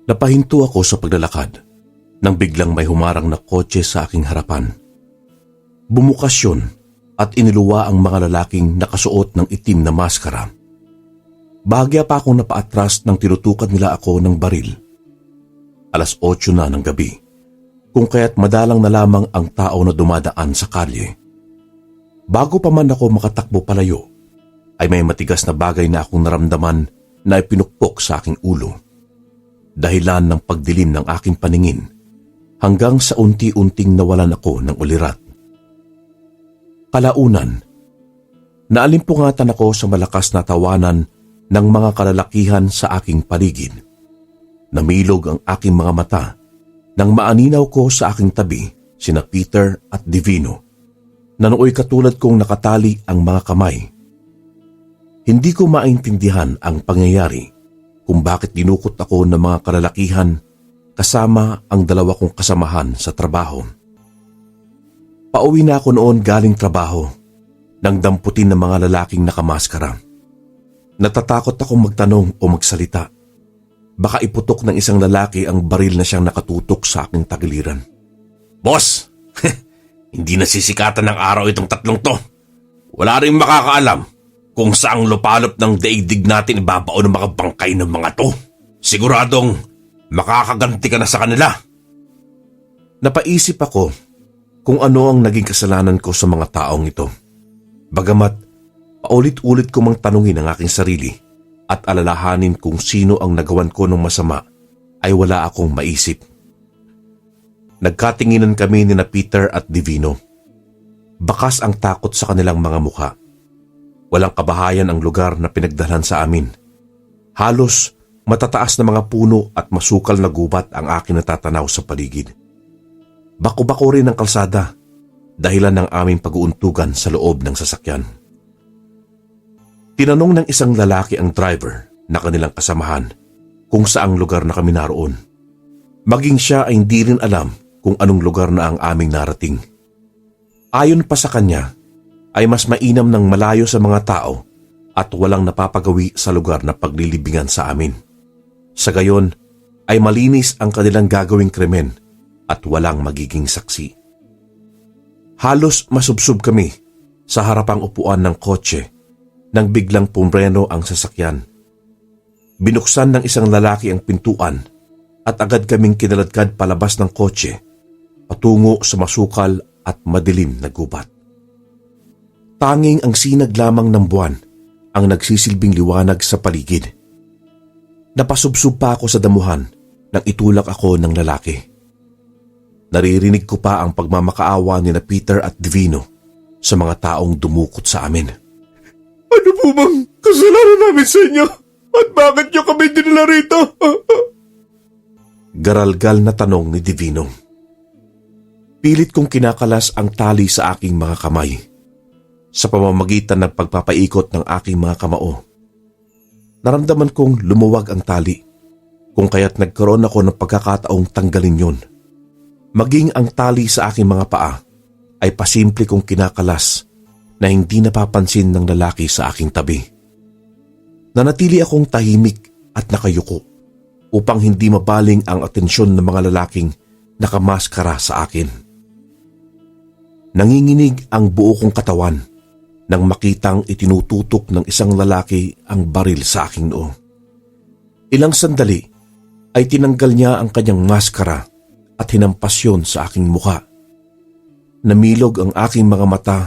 Napahinto ako sa paglalakad nang biglang may humarang na kotse sa aking harapan. Bumukas yun at iniluwa ang mga lalaking nakasuot ng itim na maskara. Bahagya pa akong napaatras nang tinutukan nila ako ng baril. 8:00 na ng gabi, kung kaya't madalang na lamang ang tao na dumadaan sa kalye. Bago pa man ako makatakbo palayo, ay may matigas na bagay na akong naramdaman na ipinukpok sa aking ulo. Dahilan ng pagdilim ng aking paningin hanggang sa unti-unting nawalan ako ng ulirat. Kalaunan, naalimpungatan ako sa malakas na tawanan ng mga kalalakihan sa aking paligid. Namilog ang aking mga mata nang maaninaw ko sa aking tabi sina Peter at Divino na nooy katulad kong nakatali ang mga kamay. Hindi ko maintindihan ang pangyayari kung bakit dinukot ako ng mga kalalakihan kasama ang dalawa kong kasamahan sa trabaho. Pauwi na ako noon galing trabaho nang damputin ng mga lalaking nakamaskara. Natatakot akong magtanong o magsalita. Baka iputok ng isang lalaki ang baril na siyang nakatutok sa aking tagiliran. Boss, hindi nasisikatan ng araw itong tatlong to. Wala rin makakaalam kung saang lupalop ng daigdig natin ibabaon ng mga bangkay ng mga to. Siguradong makakaganti ka na sa kanila. Napaisip ako kung ano ang naging kasalanan ko sa mga taong ito. Bagamat paulit-ulit ko mang tanungin ang aking sarili at alalahanin kung sino ang nagawan ko ng masama, ay wala akong maisip. Nagkatinginan kami ni Peter at Divino. Bakas ang takot sa kanilang mga mukha. Walang kabahayan ang lugar na pinagdalhan sa amin. Halos matataas na mga puno at masukal na gubat ang aking natatanaw sa paligid. Bako-bako rin ang kalsada, dahilan ng aming pag-uuntugan sa loob ng sasakyan. Tinanong ng isang lalaki ang driver na kanilang kasamahan kung saang lugar na kami naroon. Maging siya ay hindi rin alam kung anong lugar na ang aming narating. Ayon pa sa kanya, ay mas mainam ng malayo sa mga tao at walang napapagawi sa lugar na paglilibingan sa amin. Sa gayon, ay malinis ang kanilang gagawing krimen at walang magiging saksi. Halos masubsob kami sa harapang upuan ng kotse nang biglang pumreno ang sasakyan. Binuksan ng isang lalaki ang pintuan at agad kaming kinaladkad palabas ng kotse patungo sa masukal at madilim na gubat. Tanging ang sinag lamang ng buwan ang nagsisilbing liwanag sa paligid. Napasubsob pa ako sa damuhan nang itulak ako ng lalaki. Naririnig ko pa ang pagmamakaawa ni Peter at Divino sa mga taong dumukot sa amin. Ano po bang kasalanan namin sa inyo? At bakit nyo kami dinala rito? Garalgal na tanong ni Divino. Pilit kong kinakalas ang tali sa aking mga kamay sa pamamagitan ng pagpapaikot ng aking mga kamao. Naramdaman kong lumuwag ang tali, kung kaya't nagkaroon ako ng pagkakataong tanggalin yun. Maging ang tali sa aking mga paa ay pasimple kong kinakalas na hindi napapansin ng lalaki sa aking tabi. Nanatili akong tahimik at nakayuko upang hindi mabaling ang atensyon ng mga lalaking nakamaskara sa akin. Nanginginig ang buo kong katawan nang makitang itinututok ng isang lalaki ang baril sa aking noo. Ilang sandali ay tinanggal niya ang kanyang maskara at hinampas yun sa aking mukha. Namilog ang aking mga mata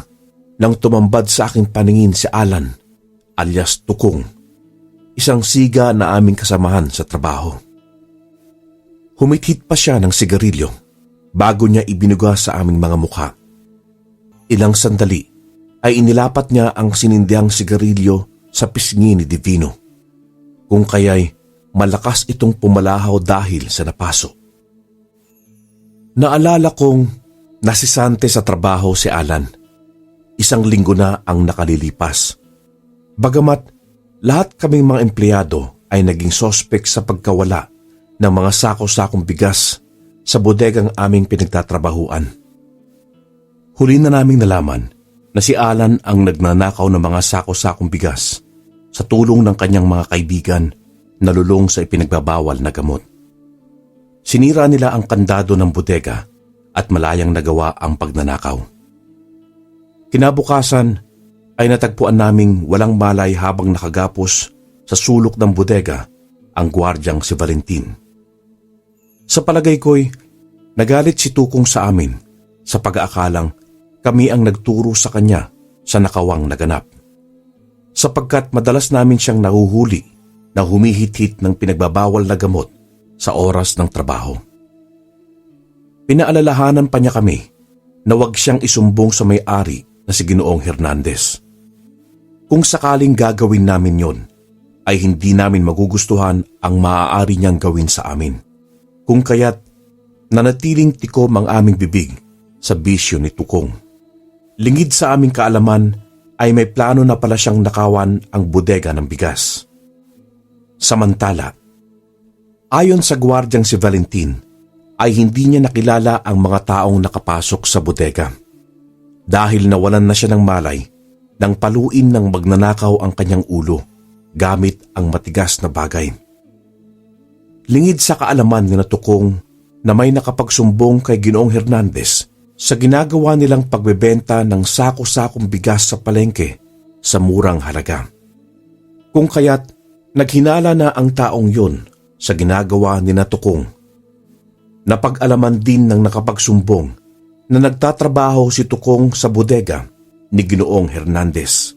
nang tumambad sa aking paningin si Alan alias Tukong, isang siga na aming kasamahan sa trabaho. Humithit pa siya ng sigarilyo bago niya ibinuga sa aming mga mukha. Ilang sandali ay inilapat niya ang sinindiang sigarilyo sa pisngi ni Divino, kung kaya'y malakas itong pumalahaw dahil sa napaso. Naalala kong nasisante sa trabaho si Alan. 1 linggo na ang nakalilipas. Bagamat lahat kaming mga empleyado ay naging sospek sa pagkawala ng mga sako-sakong bigas sa bodegang aming pinagtatrabahuan. Huli na naming nalaman na si Alan ang nagnanakaw ng mga sako-sakong bigas sa tulong ng kanyang mga kaibigan na lulong sa ipinagbabawal na gamot. Sinira nila ang kandado ng bodega at malayang nagawa ang pagnanakaw. Kinabukasan ay natagpuan naming walang malay habang nakagapos sa sulok ng bodega ang gwardyang si Valentin. Sa palagay ko'y nagalit si Tukong sa amin sa pag-aakalang kami ang nagturo sa kanya sa nakawang naganap. Sapagkat madalas namin siyang nahuhuli na humihit-hit ng pinagbabawal na gamot sa oras ng trabaho. Pinaalalahanan pa niya kami na huwag siyang isumbong sa may-ari na si Ginoong Hernandez. Kung sakaling gagawin namin yon, ay hindi namin magugustuhan ang maaari niyang gawin sa amin. Kung kaya't nanatiling tikom ang aming bibig sa bisyo ni Tukong. Lingid sa aming kaalaman ay may plano na pala siyang nakawan ang bodega ng bigas. Samantala, ayon sa gwardyang si Valentin, ay hindi niya nakilala ang mga taong nakapasok sa bodega. Dahil nawalan na siya ng malay, nang paluin ng magnanakaw ang kanyang ulo gamit ang matigas na bagay. Lingid sa kaalaman ni Tukong na may nakapagsumbong kay Ginoong Hernandez sa ginagawa nilang pagbebenta ng sako-sakong bigas sa palengke sa murang halaga. Kung kaya't naghinala na ang taong yun sa ginagawa ni Tukong. Napag-alaman din ng nakapagsumbong na nagtatrabaho si Tukong sa bodega ni Ginoong Hernandez.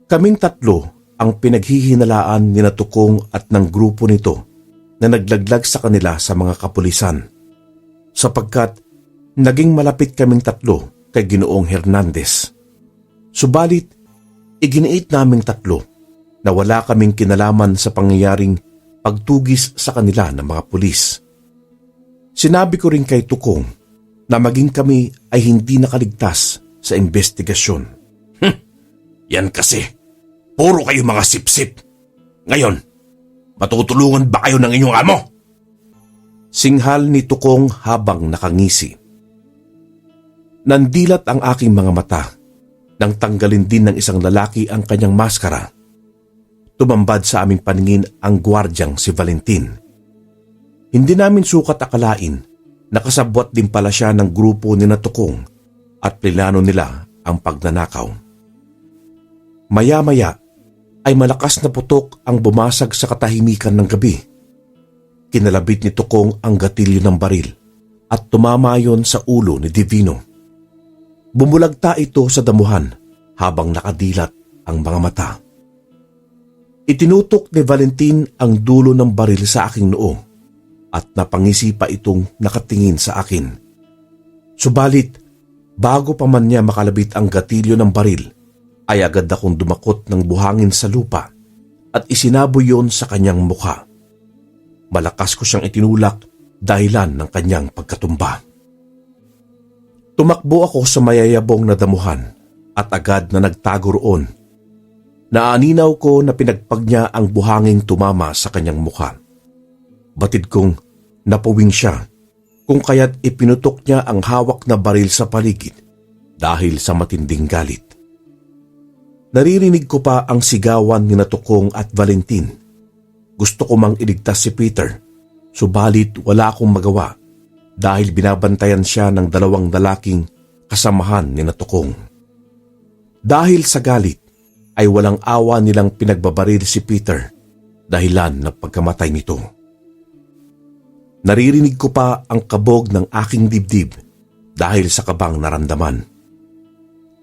Kaming tatlo ang pinaghihinalaan ni Tukong at ng grupo nito na naglaglag sa kanila sa mga kapulisan, sapagkat naging malapit kaming tatlo kay Ginoong Hernandez. Subalit, iginiit naming tatlo na wala kaming kinalaman sa pangyayaring pagtugis sa kanila ng mga pulis. Sinabi ko rin kay Tukong na maging kami ay hindi nakaligtas sa investigasyon. Yan kasi, puro kayo mga sip-sip. Ngayon, matutulungan ba kayo ng inyong amo? Singhal ni Tukong habang nakangisi. Nandilat ang aking mga mata nang tanggalin din ng isang lalaki ang kanyang maskara. Tumambad sa aming paningin ang gwardyang si Valentin. Hindi namin sukat akalain na kasabwat din pala siya ng grupo ni Tukong at plinano nila ang pagnanakaw. Maya-maya ay malakas na putok ang bumasag sa katahimikan ng gabi. Kinalabit ni Tukong ang gatilyo ng baril at tumama yon sa ulo ni Divino. Bumulagta ito sa damuhan habang nakadilat ang mga mata. Itinutok ni Valentin ang dulo ng baril sa aking noo at napangisi pa itong nakatingin sa akin. Subalit, bago pa man niya makalabit ang gatilyo ng baril, ay agad akong dumakot ng buhangin sa lupa at isinaboy yon sa kanyang mukha. Malakas ko siyang itinulak dahilan ng kanyang pagkatumba. Tumakbo ako sa mayayabong na damuhan at agad na nagtago roon. Naaninaw ko na pinagpag niya ang buhanging tumama sa kanyang mukha. Batid kong napuwing siya kung kaya't ipinutok niya ang hawak na baril sa paligid dahil sa matinding galit. Naririnig ko pa ang sigawan ni Tukong at Valentin. Gusto ko mang iligtas si Peter, subalit wala akong magawa dahil binabantayan siya ng dalawang lalaking kasamahan ni Tukong. Dahil sa galit, ay walang awa nilang pinagbabaril si Peter dahilan ng pagkamatay nito. Naririnig ko pa ang kabog ng aking dibdib dahil sa kabang naramdaman.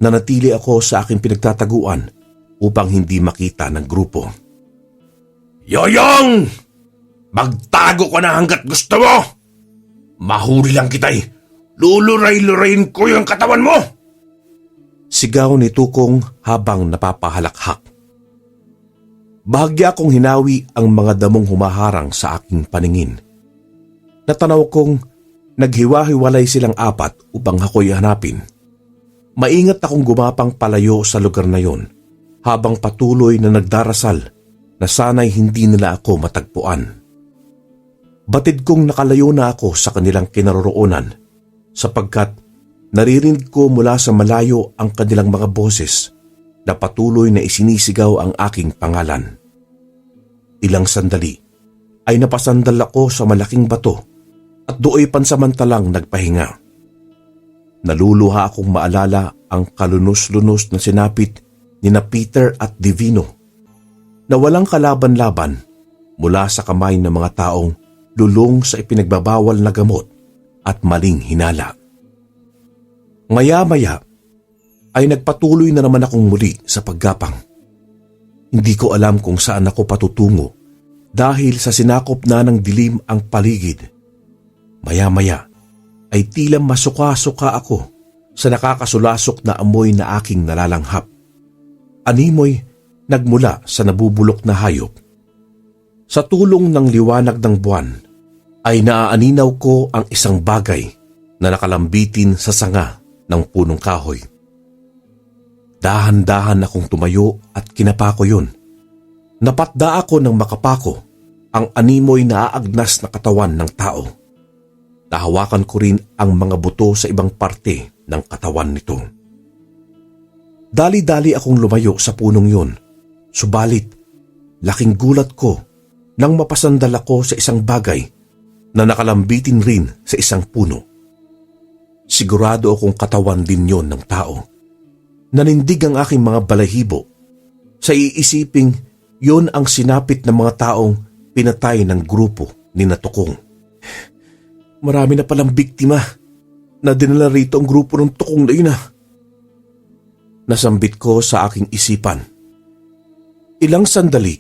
Nanatili ako sa aking pinagtataguan upang hindi makita ng grupo. Yoyong! Magtago ka na hanggat gusto mo! Mahuli lang kita'y luluray-lurayin ko yung katawan mo! Sigaw ni Tukong habang napapahalakhak. Bahagya kong hinawi ang mga damong humaharang sa aking paningin. Natanaw kong naghiwa-hiwalay silang apat upang ako'y hanapin. Maingat akong gumapang palayo sa lugar na yon habang patuloy na nagdarasal na sana'y hindi nila ako matagpuan. Batid kong nakalayo na ako sa kanilang kinaroroonan sapagkat naririnig ko mula sa malayo ang kanilang mga boses na patuloy na isinisigaw ang aking pangalan. Ilang sandali ay napasandal ako sa malaking bato at dooy pansamantalang nagpahinga. Naluluha akong maalala ang kalunos-lunos na sinapit ni na Peter at Divino na walang kalaban-laban mula sa kamay ng mga taong lulong sa ipinagbabawal na gamot at maling hinala. Maya-maya ay nagpatuloy na naman akong muli sa paggapang. Hindi ko alam kung saan ako patutungo dahil sa sinakop na ng dilim ang paligid. Maya-maya ay tila masuka-suka ako sa nakakasulasok na amoy na aking nalalanghap. Animoy nagmula sa nabubulok na hayop. Sa tulong ng liwanag ng buwan ay naaaninaw ko ang isang bagay na nakalambitin sa sanga ng punong kahoy. Dahan-dahan akong tumayo at kinapa ko yun. Napatda ako ng makapako ang animoy na aagnas na katawan ng tao. Nahawakan ko rin ang mga buto sa ibang parte ng katawan nito. Dali-dali akong lumayo sa punong yun. Subalit, laking gulat ko nang mapasandal ako sa isang bagay na nakalambitin rin sa isang puno. Sigurado akong katawan din yon ng tao. Nanindig ang aking mga balahibo sa iisiping yon ang sinapit ng mga taong pinatay ng grupo ni Tukong. Marami na palang biktima na dinala rito ang grupo ng Tukong na yun. Nasambit ko sa aking isipan. Ilang sandali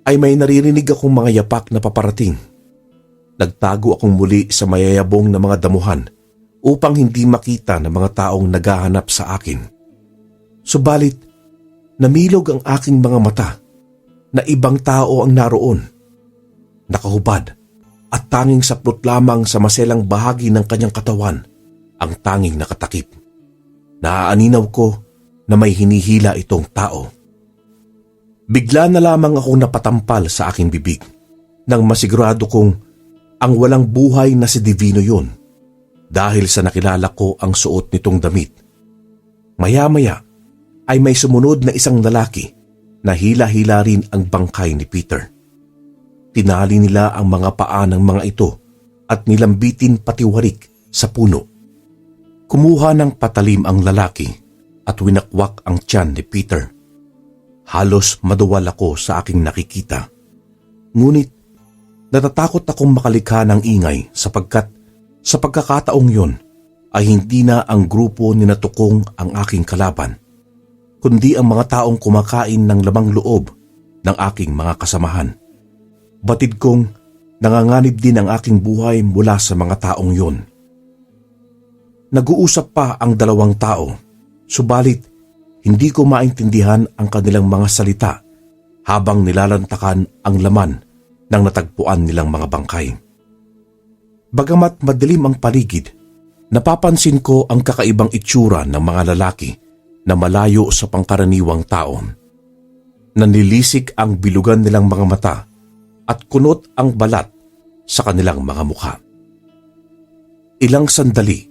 ay may naririnig akong mga yapak na paparating. Nagtago akong muli sa mayayabong na mga damuhan upang hindi makita ng mga taong naghahanap sa akin. Subalit, namilog ang aking mga mata na ibang tao ang naroon. Nakahubad at tanging saplot lamang sa maselang bahagi ng kanyang katawan ang tanging nakatakip. Naaaninaw ko na may hinihila itong tao. Bigla na lamang akong napatampal sa aking bibig nang masigurado kong ang walang buhay na si Divino yun dahil sa nakilala ko ang suot nitong damit. Maya-maya ay may sumunod na isang lalaki na hila-hila rin ang bangkay ni Peter. Tinali nila ang mga paa ng mga ito at nilambitin patiwarik sa puno. Kumuha ng patalim ang lalaki at winakwak ang tiyan ni Peter. Halos maduwal ako sa aking nakikita. Ngunit natatakot akong makalikha ng ingay sapagkat sa pagkakataong yon ay hindi na ang grupo ni Tukong ang aking kalaban, kundi ang mga taong kumakain ng lamang loob ng aking mga kasamahan. Batid kong nanganganib din ang aking buhay mula sa mga taong yon. Nag-uusap pa ang dalawang tao, subalit hindi ko maintindihan ang kanilang mga salita habang nilalantakan ang laman ng natagpuan nilang mga bangkay. Bagamat madilim ang paligid, napapansin ko ang kakaibang itsura ng mga lalaki na malayo sa pangkaraniwang tao. Nanilisik ang bilugan nilang mga mata at kunot ang balat sa kanilang mga mukha. Ilang sandali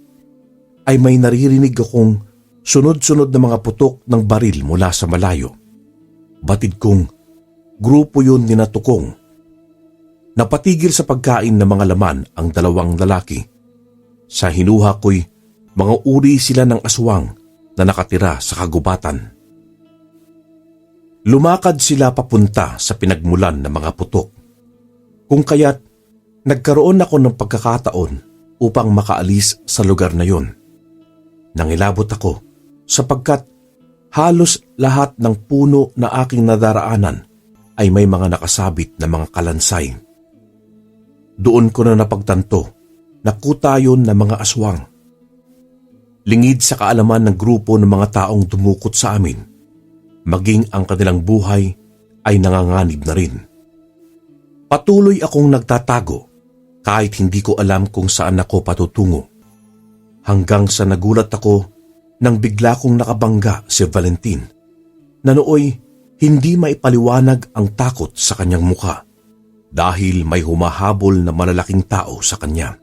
ay may naririnig akong sunod-sunod na mga putok ng baril mula sa malayo. Batid kong grupo yun ni Tukong. Napatigil sa pagkain ng mga laman ang dalawang lalaki. Sa hinuha ko'y mga uri sila ng aswang na nakatira sa kagubatan. Lumakad sila papunta sa pinagmulan ng mga putok. Kung kaya't nagkaroon ako ng pagkakataon upang makaalis sa lugar na yon. Nangilabot ako sapagkat halos lahat ng puno na aking nadaraanan ay may mga nakasabit na mga kalansay. Doon ko na napagtanto na kutayon ng mga aswang. Lingid sa kaalaman ng grupo ng mga taong dumukot sa amin, maging ang kanilang buhay ay nanganganib na rin. Patuloy akong nagtatago kahit hindi ko alam kung saan ako patutungo. Hanggang sa nagulat ako nang bigla kong nakabangga si Valentin na nooy hindi maipaliwanag ang takot sa kanyang mukha dahil may humahabol na malalaking tao sa kanya.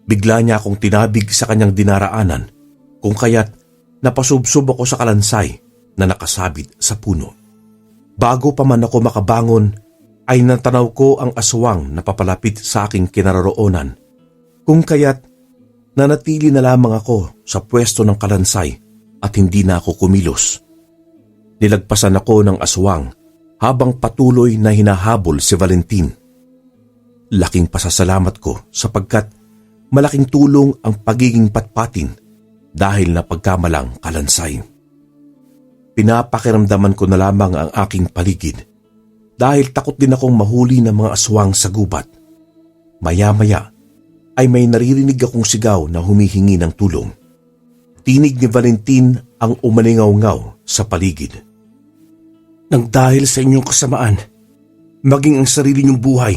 Bigla niya akong tinabig sa kanyang dinaraanan kung kaya't napasubsob ako sa kalansay na nakasabit sa puno. Bago pa man ako makabangon ay natanaw ko ang aswang na papalapit sa aking kinaroroonan. Kung kaya't nanatili na lamang ako sa pwesto ng kalansay at hindi na ako kumilos. Nilagpasan ako ng aswang habang patuloy na hinahabol si Valentin. Laking pasasalamat ko sapagkat malaking tulong ang pagiging patpatin dahil napagkamalang kalansay. Pinapakiramdaman ko na lamang ang aking paligid dahil takot din akong mahuli ng mga aswang sa gubat. Maya-maya ay may naririnig akong sigaw na humihingi ng tulong. Tinig ni Valentin ang umalingaw-ngaw sa paligid. Nang dahil sa inyong kasamaan, maging ang sarili niyong buhay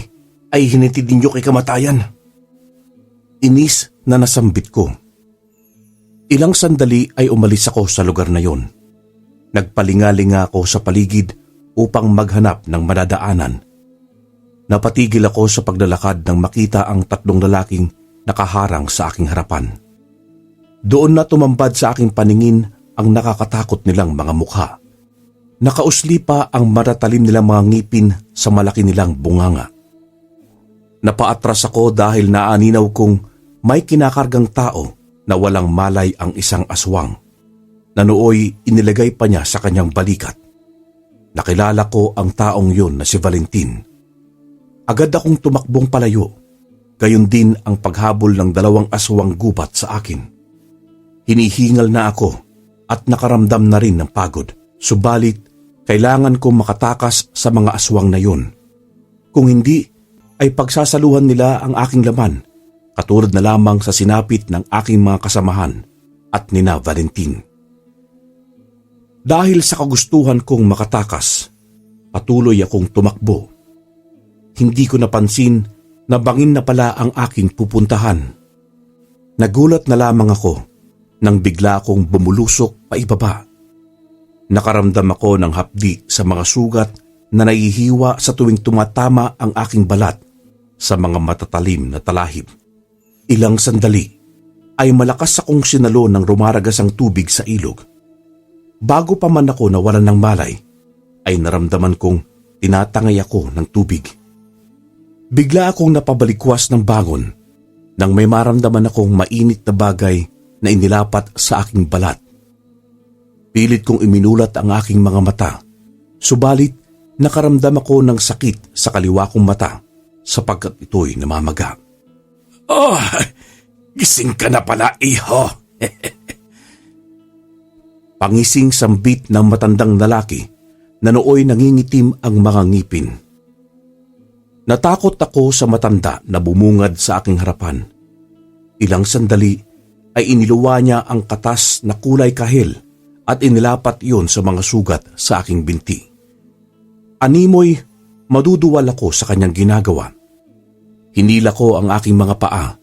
ay hinatid ninyo kay kamatayan. Inis na nasambit ko. Ilang sandali ay umalis ako sa lugar na yon. Nagpalingalinga ako sa paligid upang maghanap ng madadaanan. Napatigil ako sa paglalakad nang makita ang 3 lalaking nakaharang sa aking harapan. Doon na tumambad sa aking paningin ang nakakatakot nilang mga mukha. Nakausli pa ang matatalim nilang mga ngipin sa malaki nilang bunganga. Napaatras ako dahil naaninaw kong may kinakargang tao na walang malay ang isang aswang na nooy inilagay pa niya sa kanyang balikat. Nakilala ko ang taong yun na si Valentin. Agad akong tumakbong palayo, gayon din ang paghabol ng 2 aswang gubat sa akin. Hinihingal na ako at nakaramdam na rin ng pagod, subalit kailangan kong makatakas sa mga aswang na yun. Kung hindi, ay pagsasaluhan nila ang aking laman, katulad na lamang sa sinapit ng aking mga kasamahan at nina Valentin. Dahil sa kagustuhan kong makatakas, patuloy akong tumakbo. Hindi ko napansin na bangin na pala ang aking pupuntahan. Nagulat na lamang ako nang bigla akong bumulusok paibaba. Nakaramdam ako ng hapdi sa mga sugat na nahihiwa sa tuwing tumatama ang aking balat sa mga matatalim na talahib. Ilang sandali ay malakas akong sinalo ng rumaragas ang tubig sa ilog. Bago pa man ako nawalan ng malay, ay naramdaman kong tinatangay ako ng tubig. Bigla akong napabalikwas ng bangon nang may maramdaman akong mainit na bagay na inilapat sa aking balat. Pilit kong iminulat ang aking mga mata, subalit nakaramdam ako ng sakit sa kaliwa kong mata sapagkat ito'y namamaga. Oh, gising ka na pala, iho. Pangising sambit ng matandang lalaki na nooy nangingitim ang mga ngipin. Natakot ako sa matanda na bumungad sa aking harapan. Ilang sandali ay iniluwa niya ang katas na kulay kahel at inilapat iyon sa mga sugat sa aking binti. Animoy, maduduwal ako sa kanyang ginagawa. Hinila ko ang aking mga paa,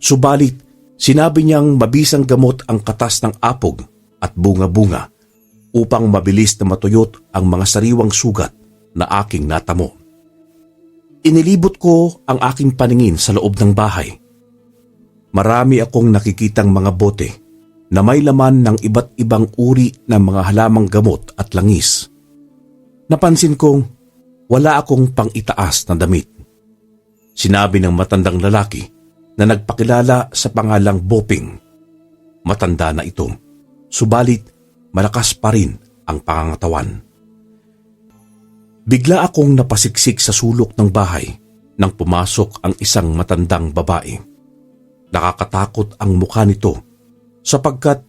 subalit sinabi niyang mabisang gamot ang katas ng apog at bunga-bunga upang mabilis na matuyot ang mga sariwang sugat na aking natamo. Inilibot ko ang aking paningin sa loob ng bahay. Marami akong nakikitang mga bote na may laman ng iba't ibang uri ng mga halamang gamot at langis. Napansin kong wala akong pang-itaas na damit. Sinabi ng matandang lalaki na nagpakilala sa pangalang Boping. Matanda na ito, subalit malakas pa rin ang pangangatawan. Bigla akong napasiksik sa sulok ng bahay nang pumasok ang isang matandang babae. Nakakatakot ang mukha nito sapagkat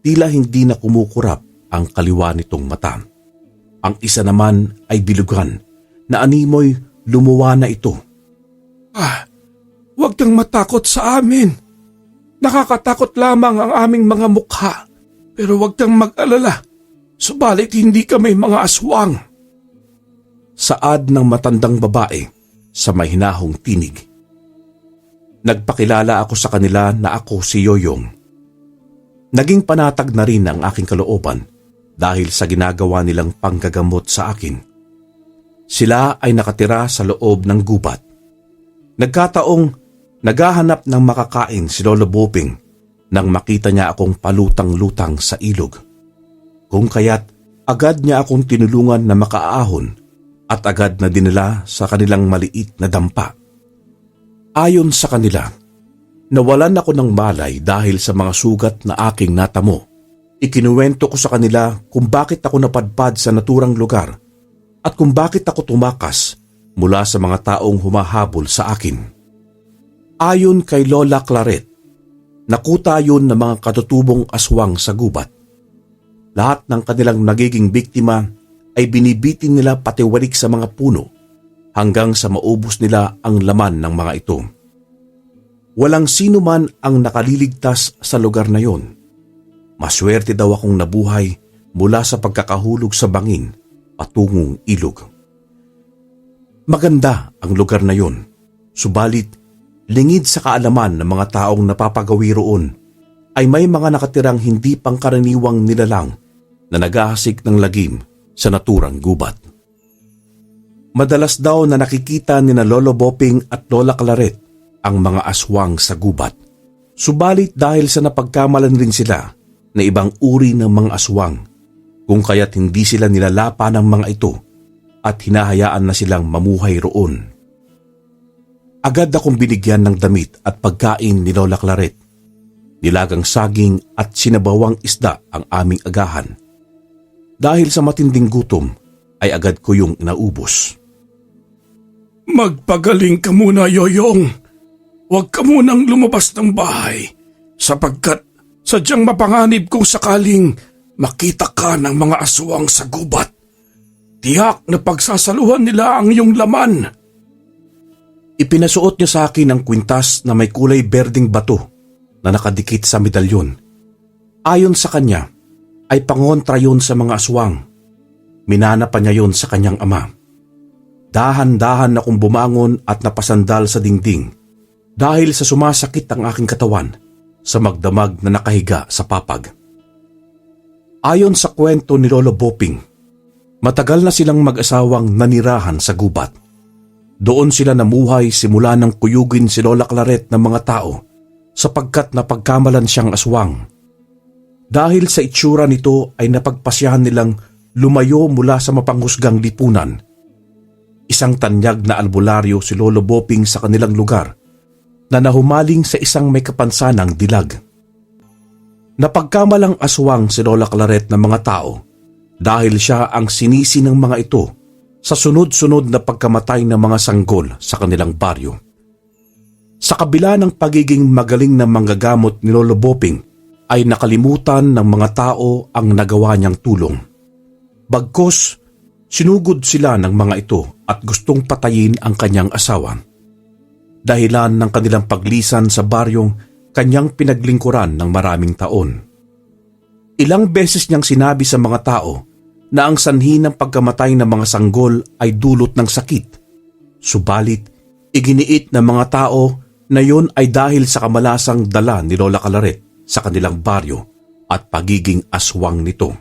tila hindi na kumukurap ang kaliwa nitong mata. Ang isa naman ay bilugan na animoy lumuwa na ito. Huwag kang matakot sa amin. Nakakatakot lamang ang aming mga mukha. Pero huwag kang mag-alala. Subalit hindi kami mga aswang. Saad ng matandang babae sa mahinahong tinig. Nagpakilala ako sa kanila na ako si Yoyong. Naging panatag na rin ang aking kalooban dahil sa ginagawa nilang panggagamot sa akin. Sila ay nakatira sa loob ng gubat. Nagkataong naghahanap ng makakain si Lolo Boping nang makita niya akong palutang-lutang sa ilog. Kung kaya't agad niya akong tinulungan na makaahon at agad na dinala sa kanilang maliit na dampa. Ayon sa kanila, nawalan ako ng malay dahil sa mga sugat na aking natamo. Ikinuwento ko sa kanila kung bakit ako napadpad sa naturang lugar at kung bakit ako tumakas mula sa mga taong humahabol sa akin. Ayon kay Lola Claret, nakuta yun ng mga katutubong aswang sa gubat. Lahat ng kanilang nagiging biktima ay binibitin nila patiwarik sa mga puno hanggang sa maubos nila ang laman ng mga ito. Walang sino man ang nakaliligtas sa lugar na yon. Maswerte daw akong nabuhay mula sa pagkakahulog sa bangin patungong ilog. Maganda ang lugar na yon, subalit lingid sa kaalaman ng mga taong napapagawi roon ay may mga nakatirang hindi pangkaraniwang nilalang na naghahasik ng lagim sa naturang gubat. Madalas daw na nakikita ni na Lolo Boping at Lola Claret ang mga aswang sa gubat. Subalit dahil sa napagkamalan rin sila na ibang uri ng mga aswang, kung kaya't hindi sila nilalapa ng mga ito at hinahayaan na silang mamuhay roon. Agad akong binigyan ng damit at pagkain ni Lola Claret. Nilagang saging at sinabawang isda ang aming agahan. Dahil sa matinding gutom, ay agad ko yung naubos. Magpagaling ka muna, Yoyong. Huwag ka munang lumabas ng bahay sapagkat sadyang mapanganib kung sakaling makita ka ng mga aswang sa gubat. Tiyak na pagsasaluhan nila ang iyong laman. Ipinasuot niya sa akin ang kwintas na may kulay berdeng bato na nakadikit sa medalyon. Ayon sa kanya, ay pangontra yun sa mga aswang. Minana pa niya yun sa kanyang ama. Dahan-dahan akong bumangon at napasandal sa dingding dahil sa sumasakit ang aking katawan sa magdamag na nakahiga sa papag. Ayon sa kwento ni Lolo Boping, matagal na silang mag-asawang nanirahan sa gubat. Doon sila namuhay simula ng kuyugin si Lola Claret ng mga tao sapagkat napagkamalan siyang aswang. Dahil sa itsura nito ay napagpasyahan nilang lumayo mula sa mapanghusgang lipunan. Isang tanyag na albularyo si Lolo Boping sa kanilang lugar na nahumaling sa isang may kapansanang dilag. Napagkamalang aswang si Lola Claret ng mga tao dahil siya ang sinisi ng mga ito sa sunod-sunod na pagkamatay ng mga sanggol sa kanilang baryo. Sa kabila ng pagiging magaling na manggagamot ni Lolo Boping, ay nakalimutan ng mga tao ang nagawa niyang tulong. Bagkus, sinugod sila ng mga ito at gustong patayin ang kanyang asawa. Dahilan ng kanilang paglisan sa baryong kanyang pinaglingkuran ng maraming taon. Ilang beses niyang sinabi sa mga tao na ang sanhi ng pagkamatay ng mga sanggol ay dulot ng sakit. Subalit, iginiit ng mga tao na yun ay dahil sa kamalasang dala ni Lola Claret sa kanilang baryo at pagiging aswang nito.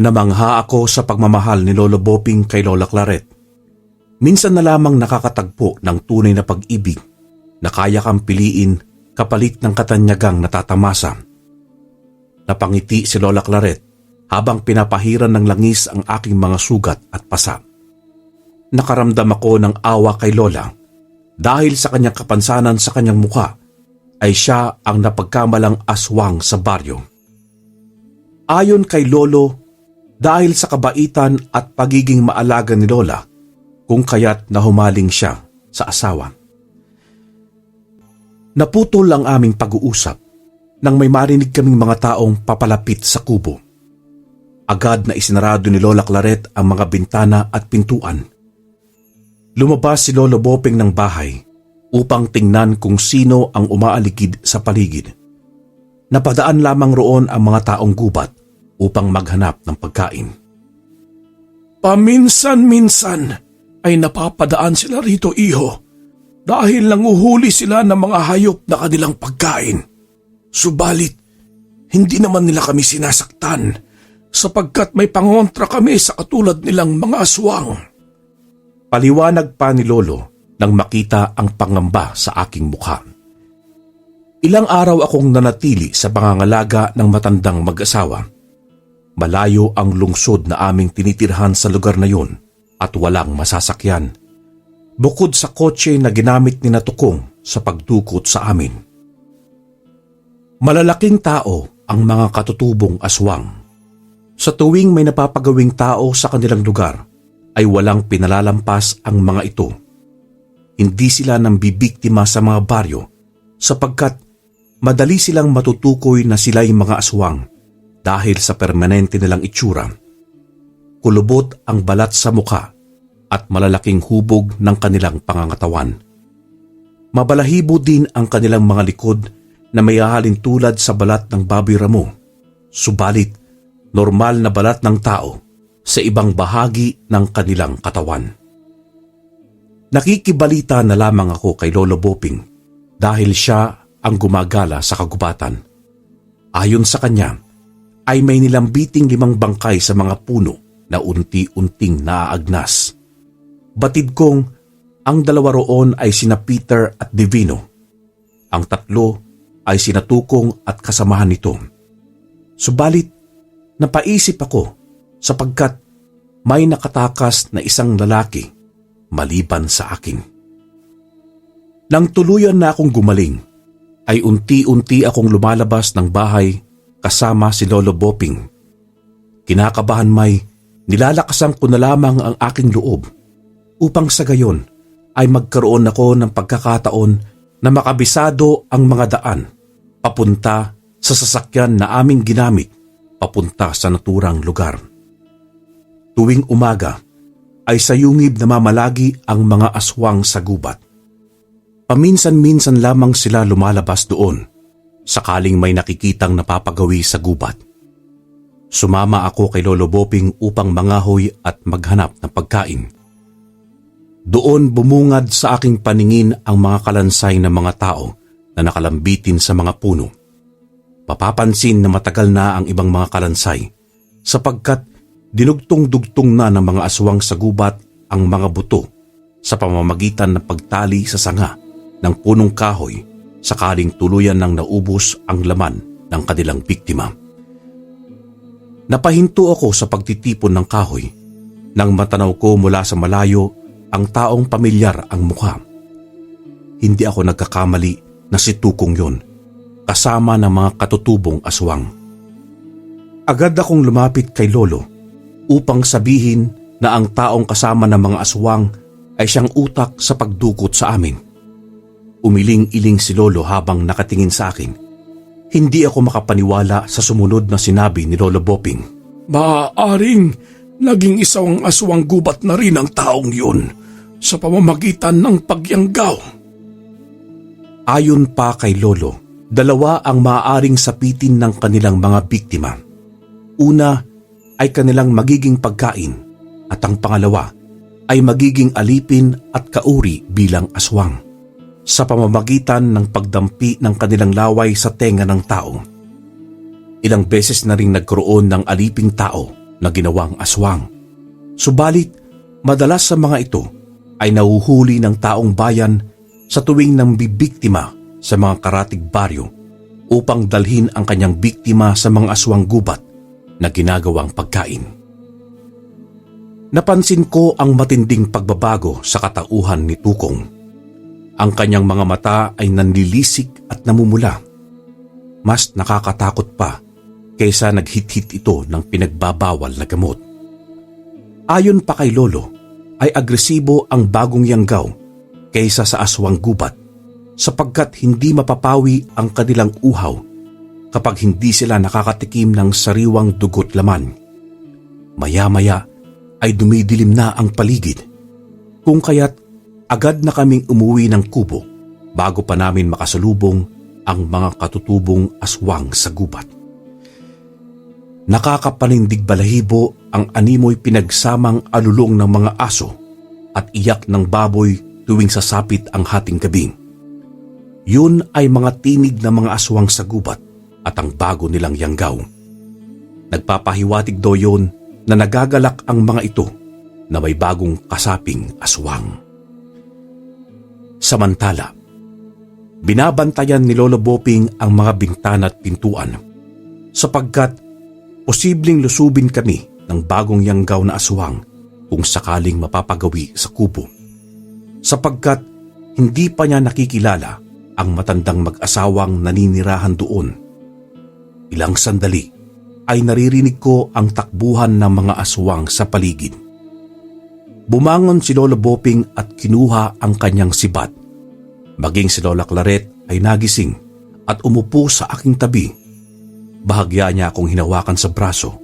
Namangha ako sa pagmamahal ni Lolo Boping kay Lola Claret. Minsan na lamang nakakatagpo ng tunay na pag-ibig na kaya kang piliin kapalit ng katanyagang natatamasa. Napangiti si Lola Claret habang pinapahiran ng langis ang aking mga sugat at pasa. Nakaramdam ako ng awa kay Lola dahil sa kanyang kapansanan sa kanyang mukha ay siya ang napagkamalang aswang sa baryo. Ayon kay Lolo, dahil sa kabaitan at pagiging maalaga ni Lola, kung kaya't nahumaling siya sa asawa. Naputol ang aming pag-uusap nang may marinig kaming mga taong papalapit sa kubo. Agad na isinarado ni Lola Claret ang mga bintana at pintuan. Lumabas si Lolo Boping ng bahay upang tingnan kung sino ang umaaligid sa paligid. Napadaan lamang roon ang mga taong gubat upang maghanap ng pagkain. Paminsan-minsan ay napapadaan sila rito, iho, dahil nanguhuli sila ng mga hayop na kanilang pagkain. Subalit, hindi naman nila kami sinasaktan sapagkat may pangontra kami sa katulad nilang mga aswang. Paliwanag pa ni Lolo nang makita ang pangamba sa aking mukha. Ilang araw akong nanatili sa pangangalaga ng matandang mag-asawa. Malayo ang lungsod na aming tinitirhan sa lugar na yun at walang masasakyan. Bukod sa kotse na ginamit ni Tukong sa pagdukot sa amin. Malalaking tao ang mga katutubong aswang. Sa tuwing may napapagawing tao sa kanilang lugar, ay walang pinalalampas ang mga ito. Hindi sila nambibiktima sa mga baryo sapagkat madali silang matutukoy na sila'y mga aswang dahil sa permanente nilang itsura. Kulubot ang balat sa muka at malalaking hubog ng kanilang pangangatawan. Mabalahibo din ang kanilang mga likod na may hahalin tulad sa balat ng baboy ramo, subalit normal na balat ng tao sa ibang bahagi ng kanilang katawan. Nakikibalita na lamang ako kay Lolo Boping dahil siya ang gumagala sa kagubatan. Ayon sa kanya, ay may nilambiting 5 bangkay sa mga puno na unti-unting naaagnas. Batid kong ang 2 roon ay sina Peter at Divino. Ang 3 ay sina Tukong at kasamahan nito. Subalit, napaisip ako sapagkat may nakatakas na isang lalaki maliban sa akin. Nang tuluyan na akong gumaling, ay unti-unti akong lumalabas ng bahay kasama si Lolo Boping. Kinakabahan may nilalakasan ko na lamang ang aking loob upang sa gayon ay magkaroon ako ng pagkakataon na makabisado ang mga daan papunta sa sasakyan na aming ginamit papunta sa naturang lugar. Tuwing umaga ay sayungib na mamalagi ang mga aswang sa gubat. Paminsan-minsan lamang sila lumalabas doon sakaling may nakikitang napapagawi sa gubat. Sumama ako kay Lolo Boping upang mangahoy at maghanap ng pagkain. Doon bumungad sa aking paningin ang mga kalansay ng mga tao na nakalambitin sa mga puno. Papapansin na matagal na ang ibang mga kalansay sapagkat dinugtong-dugtong na ng mga aswang sa gubat ang mga buto sa pamamagitan ng pagtali sa sanga ng punong kahoy sakaling tuluyan ng naubos ang laman ng kanilang biktima. Napahinto ako sa pagtitipon ng kahoy nang matanaw ko mula sa malayo ang taong pamilyar ang mukha. Hindi ako nagkakamali na si Tukong yon, kasama ng mga katutubong aswang. Agad akong lumapit kay Lolo upang sabihin na ang taong kasama ng mga aswang ay siyang utak sa pagdukot sa amin. Umiling-iling si Lolo habang nakatingin sa akin. Hindi ako makapaniwala sa sumunod na sinabi ni Lolo Boping. Maaaring naging isang aswang gubat na rin ang taong yun sa pamamagitan ng pagyanggaw. Ayon pa kay Lolo, 2 ang maaaring sapitin ng kanilang mga biktima. Una ay kanilang magiging pagkain at ang pangalawa ay magiging alipin at kauri bilang aswang sa pamamagitan ng pagdampi ng kanilang laway sa tenga ng tao. Ilang beses na ring nagkaroon ng aliping tao na ginawang aswang. Subalit, madalas sa mga ito ay nahuhuli ng taong bayan sa tuwing nang bibiktima sa mga karatig baryo upang dalhin ang kanyang biktima sa mga aswang gubat na ginagawang pagkain. Napansin ko ang matinding pagbabago sa katauhan ni Tukong. Ang kanyang mga mata ay nanlilisik at namumula. Mas nakakatakot pa kaysa naghit-hit ito ng pinagbabawal na gamot. Ayon pa kay Lolo, ay agresibo ang bagong yanggaw kaysa sa aswang gubat sapagkat hindi mapapawi ang kanilang uhaw kapag hindi sila nakakatikim ng sariwang dugot laman. Maya-maya ay dumidilim na ang paligid, kung kaya't agad na kaming umuwi ng kubo bago pa namin makasalubong ang mga katutubong aswang sa gubat. Nakakapanindig balahibo ang animoy pinagsamang alulong ng mga aso at iyak ng baboy tuwing sasapit ang hating gabi. Yun ay mga tinig ng mga aswang sa gubat at ang bago nilang yanggaw. Nagpapahiwatig daw yun na nagagalak ang mga ito na may bagong kasaping aswang. Samantala, binabantayan ni Lolo Boping ang mga bintana at pintuan sapagkat posibleng lusubin kami ng bagong yanggaw na aswang kung sakaling mapapagawi sa kubo. Sapagkat hindi pa niya nakikilala ang matandang mag-asawang naninirahan doon. Ilang sandali ay naririnig ko ang takbuhan ng mga aswang sa paligid. Bumangon si Lolo Boping at kinuha ang kanyang sibat. Maging si Lola Claret ay nagising at umupo sa aking tabi. Bahagya niya akong hinawakan sa braso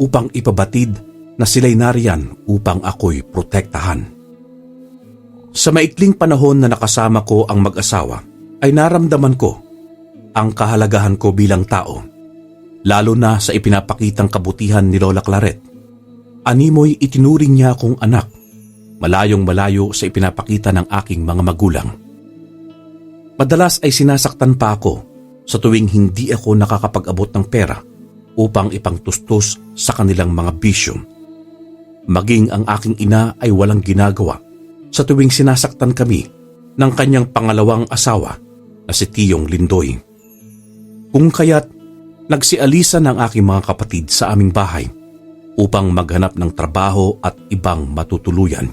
upang ipabatid na sila'y nariyan upang ako'y protektahan. Sa maikling panahon na nakasama ko ang mag-asawa, ay naramdaman ko ang kahalagahan ko bilang tao, lalo na sa ipinapakitang kabutihan ni Lola Claret. Animoy itinuring niya akong anak, malayong malayo sa ipinapakita ng aking mga magulang. Madalas ay sinasaktan pa ako sa tuwing hindi ako nakakapag-abot ng pera upang ipangtustos sa kanilang mga bisyo. Maging ang aking ina ay walang ginagawa sa tuwing sinasaktan kami ng kanyang pangalawang asawa na si Tiyong Lindoy. Kung kaya't nagsialisan ang aking mga kapatid sa aming bahay upang maghanap ng trabaho at ibang matutuluyan.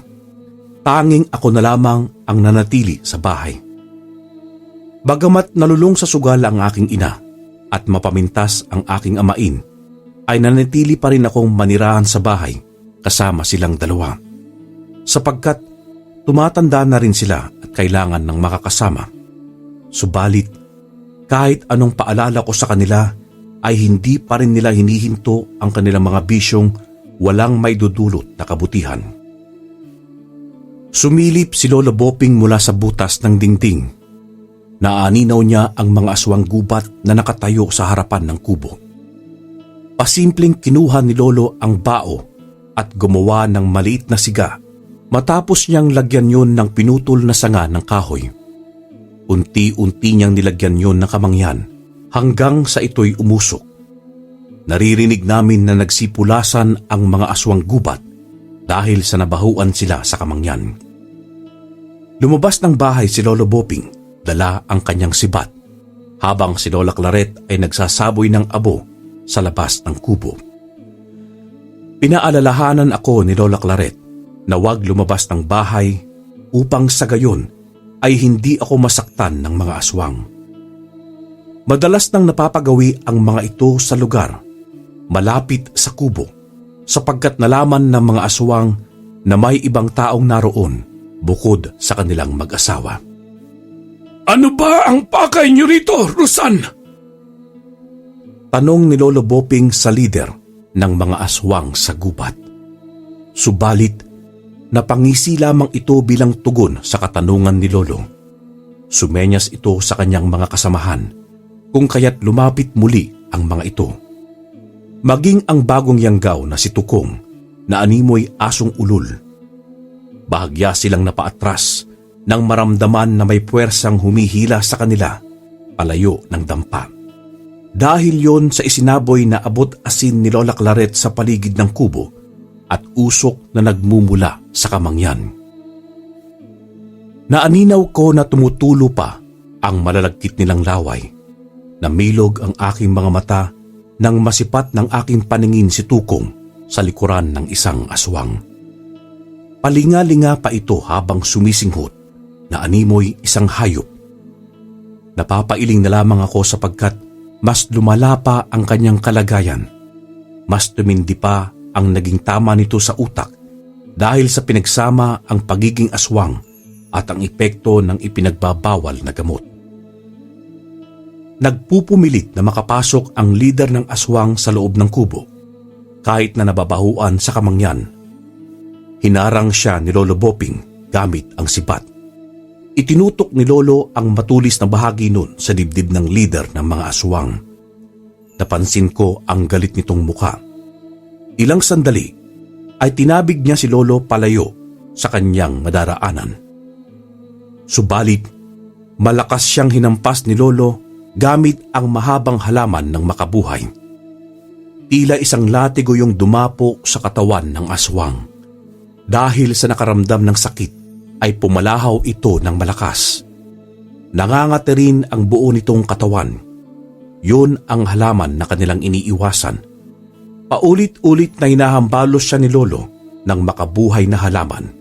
Tanging ako na lamang ang nanatili sa bahay. Bagamat nalulong sa sugal ang aking ina at mapamintas ang aking amain, ay nanatili pa rin akong manirahan sa bahay kasama silang dalawa. Sapagkat tumatanda na rin sila at kailangan ng makakasama. Subalit, kahit anong paalala ko sa kanila, ay hindi pa rin nila hinihinto ang kanilang mga bisyong walang may dudulot na kabutihan. Sumilip si Lolo Boping mula sa butas ng dingding. Naaninaw niya ang mga aswang gubat na nakatayo sa harapan ng kubo. Pasimpleng kinuha ni Lolo ang bao at gumawa ng maliit na siga matapos niyang lagyan yon ng pinutol na sanga ng kahoy. Unti-unti niyang nilagyan yon ng kamangyan hanggang sa ito'y umusok. Naririnig namin na nagsipulasan ang mga aswang gubat dahil sa nabahuan sila sa kamangyan. Lumabas ng bahay si Lolo Boping, dala ang kanyang sibat, habang si Lola Claret ay nagsasaboy ng abo sa labas ng kubo. Pinaalalahanan ako ni Lola Claret na huwag lumabas ng bahay upang sa gayon ay hindi ako masaktan ng mga aswang. Madalas nang napapagawi ang mga ito sa lugar malapit sa kubo sapagkat nalaman ng mga aswang na may ibang taong naroon bukod sa kanilang mag-asawa. Ano ba ang pakay niyo rito, Rosan? Tanong ni Lolo Boping sa lider ng mga aswang sa gubat. Subalit, napangisi lamang ito bilang tugon sa katanungan ni Lolo. Sumenyas ito sa kanyang mga kasamahan, kung kaya't lumapit muli ang mga ito. Maging ang bagong yanggaw na si Tukong, na animoy asong ulol. Bahagya silang napaatras nang maramdaman na may puwersang humihila sa kanila palayo ng dampa. Dahil yon sa isinaboy na abot asin ni Lola Claret sa paligid ng kubo at usok na nagmumula sa kamangyan. Naaninaw ko na tumutulo pa ang malalagkit nilang laway. Namilog ang aking mga mata nang masipat ng aking paningin si Tukong sa likuran ng isang aswang. Palinga-linga pa ito habang sumisinghot na animoy isang hayop. Napapailing na lamang ako sapagkat mas lumala pa ang kanyang kalagayan. Mas tumindi pa ang naging tama nito sa utak dahil sa pinagsama ang pagiging aswang at ang epekto ng ipinagbabawal na gamot. Nagpupumilit na makapasok ang lider ng aswang sa loob ng kubo kahit na nababahuan sa kamangyan. Hinarang siya ni Lolo Boping gamit ang sibat. Itinutok ni Lolo ang matulis na bahagi nun sa dibdib ng lider ng mga aswang. Napansin ko ang galit nitong muka. Ilang sandali ay tinabig niya si Lolo palayo sa kanyang madaraanan. Subalit, malakas siyang hinampas ni Lolo gamit ang mahabang halaman ng makabuhay. Tila isang latigo yung dumapo sa katawan ng aswang. Dahil sa nakaramdam ng sakit, ay pumalahaw ito ng malakas. Nangangati rin ang buo nitong katawan. Yun ang halaman na kanilang iniiwasan. Paulit-ulit na hinahambalos siya ni Lolo ng makabuhay na halaman.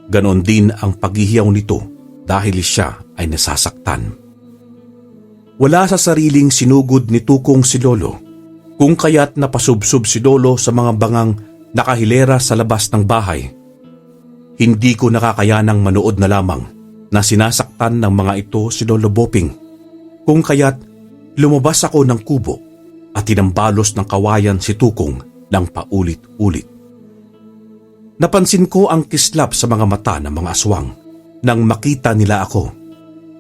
Ganon din ang paghihiyaw nito dahil siya ay nasasaktan. Wala sa sariling sinugod ni Tukong si Lolo, kung kaya't napasubsob si Lolo sa mga bangang nakahilera sa labas ng bahay. Hindi ko nakakayanang manood na lamang na sinasaktan ng mga ito si Lolo Boping, kung kaya't lumabas ako ng kubo at tinambalos ng kawayan si Tukong ng paulit-ulit. Napansin ko ang kislap sa mga mata ng mga aswang nang makita nila ako,